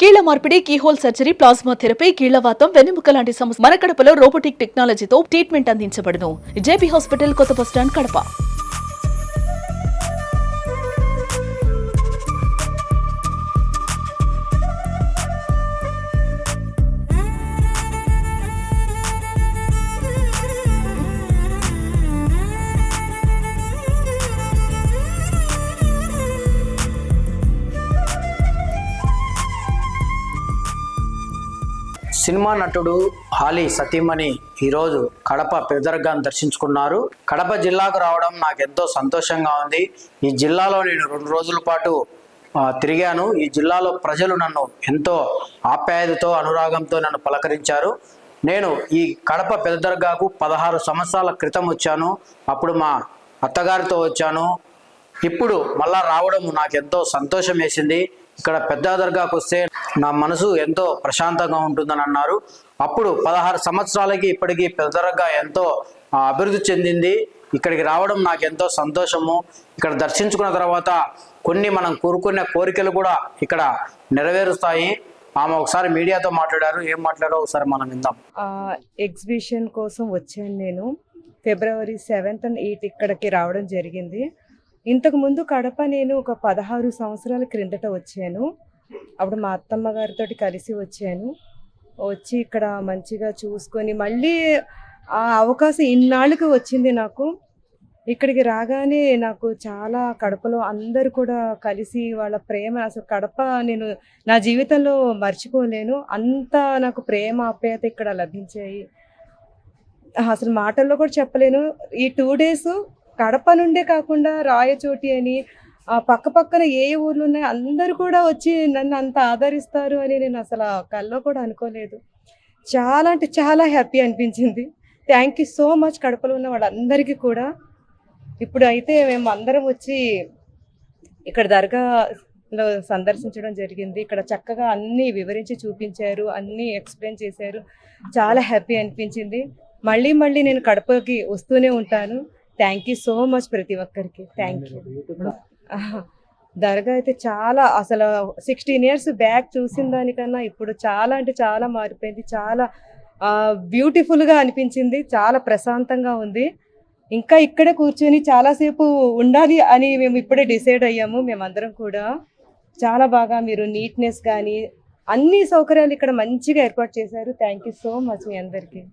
కీళ్ల మార్పిడి, keyhole surgery, plasma therapy, కీళ్లవాతం, వెన్నెముక లాంటి సమస్య మన కడపలో రోబోటిక్ టెక్నాలజీతో ట్రీట్మెంట్ అందించబడును. జేపీ హాస్పిటల్, కొత్త బస్టాండ్, కడప. సినిమా నటుడు హాలీ సతీమణి ఈరోజు కడప పెదర్గాను దర్శించుకున్నారు. కడప జిల్లాకు రావడం నాకు ఎంతో సంతోషంగా ఉంది. ఈ జిల్లాలో నేను 2 రోజుల పాటు తిరిగాను. ఈ జిల్లాలో ప్రజలు నన్ను ఎంతో ఆప్యాయతతో, అనురాగంతో నన్ను పలకరించారు. నేను ఈ కడప పెదర్గాకు 16 సంవత్సరాల క్రితం వచ్చాను. అప్పుడు మా అత్తగారితో వచ్చాను. ఇప్పుడు మళ్ళా రావడం నాకు ఎంతో సంతోషం వేసింది. ఇక్కడ పెద్ద దర్గాకు వస్తే నా మనసు ఎంతో ప్రశాంతంగా ఉంటుందని అన్నారు. అప్పుడు 16 సంవత్సరాలకి ఇప్పటికీ పెద్ద దర్గా ఎంతో అభివృద్ధి చెందింది. ఇక్కడికి రావడం నాకు ఎంతో సంతోషము. ఇక్కడ దర్శించుకున్న తర్వాత కొన్ని మనం కోరుకునే కోరికలు కూడా ఇక్కడ నెరవేరుస్తాయి. ఆమె ఒకసారి మీడియాతో మాట్లాడారు. ఏం మాట్లాడారో ఒకసారి మనం విందాం. ఎగ్జిబిషన్ కోసం వచ్చాను నేను. ఫిబ్రవరి 7th and 8th ఇక్కడికి రావడం జరిగింది. ఇంతకు ముందు కడప నేను ఒక 16 సంవత్సరాల క్రిందట వచ్చాను. అప్పుడు మా అత్తమ్మ గారితో కలిసి వచ్చాను. వచ్చి ఇక్కడ మంచిగా చూసుకొని మళ్ళీ ఆ అవకాశం ఇన్నాళ్ళకి వచ్చింది నాకు. ఇక్కడికి రాగానే నాకు చాలా కడపలో అందరు కూడా కలిసి వాళ్ళ ప్రేమ, అసలు కడప నేను నా జీవితంలో మర్చిపోలేను. అంత నాకు ప్రేమ, ఆప్యాయత ఇక్కడ లభించాయి. అసలు మాటల్లో కూడా చెప్పలేను. ఈ 2 days కడప నుండే కాకుండా రాయచోటి అని పక్క పక్కన ఏ ఊర్లు ఉన్నాయో అందరూ కూడా వచ్చి నన్ను అంత ఆదరిస్తారు అని నేను అసలు కల్లో కూడా అనుకోలేదు. చాలా అంటే చాలా హ్యాపీ అనిపించింది. థ్యాంక్ యూ సో మచ్ కడపలో ఉన్న వాళ్ళందరికీ కూడా. ఇప్పుడు అయితే మేము అందరం వచ్చి ఇక్కడ దర్గాలో సందర్శించడం జరిగింది. ఇక్కడ చక్కగా అన్నీ వివరించి చూపించారు, అన్నీ ఎక్స్ప్లెయిన్ చేశారు. చాలా హ్యాపీ అనిపించింది. మళ్ళీ మళ్ళీ నేను కడపకి వస్తూనే ఉంటాను. థ్యాంక్ యూ సో మచ్ ప్రతి ఒక్కరికి. Thank you. దర్గా అయితే చాలా, అసలు 16 years బ్యాక్ చూసిన దానికన్నా ఇప్పుడు చాలా అంటే చాలా మారిపోయింది. చాలా బ్యూటిఫుల్గా అనిపించింది. చాలా ప్రశాంతంగా ఉంది. ఇంకా ఇక్కడే కూర్చొని చాలాసేపు ఉండాలి అని మేము ఇప్పుడే డిసైడ్ అయ్యాము. మేమందరం కూడా చాలా బాగా, మీరు నీట్నెస్ కానీ అన్ని సౌకర్యాలు ఇక్కడ మంచిగా ఏర్పాటు చేశారు. థ్యాంక్ యూ సో మచ్ మీ అందరికీ.